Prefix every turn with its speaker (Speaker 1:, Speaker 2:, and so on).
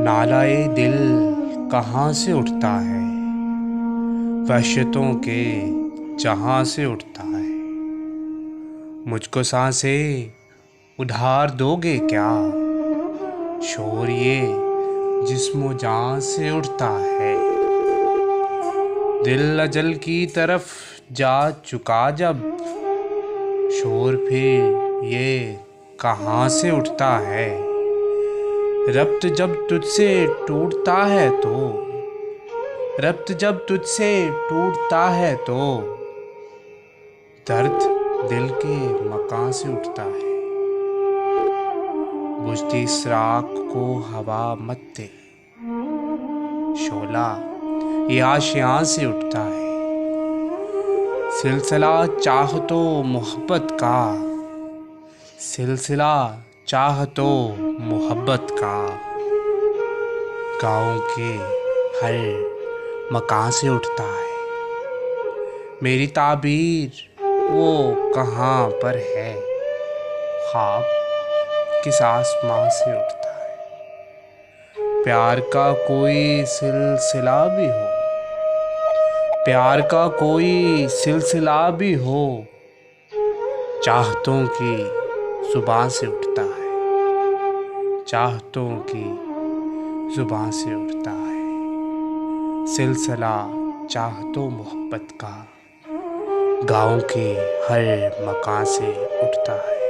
Speaker 1: नालाए दिल कहाँ से उठता है, वहशतों के जहाँ से उठता है। मुझको सांसें उधार दोगे क्या, शोर ये जिस्मो जान से उठता है। दिल अजल की तरफ जा चुका जब, शोर फिर ये कहाँ से उठता है। रब्त जब तुझसे टूटता है तो, रब्त जब तुझसे टूटता है तो, दर्द दिल के मकान से उठता है। बुझती इस राख को हवा मत दे, शोला ये आशियाँ से उठता है। सिलसिला चाहतो मोहब्बत का, सिलसिला चाहतो मोहब्बत का, गाँव के हर मकान से उठता है। मेरी ताबीर वो कहाँ पर है, ख्वाब किस आसमां से उठता है। प्यार का कोई सिलसिला भी हो, प्यार का कोई सिलसिला भी हो, चाहतों की जुबान से उठता है, चाहतों की जुबान से उठता है। सिलसिला चाहतों मोहब्बत का, गाँव के हर मकान से उठता है।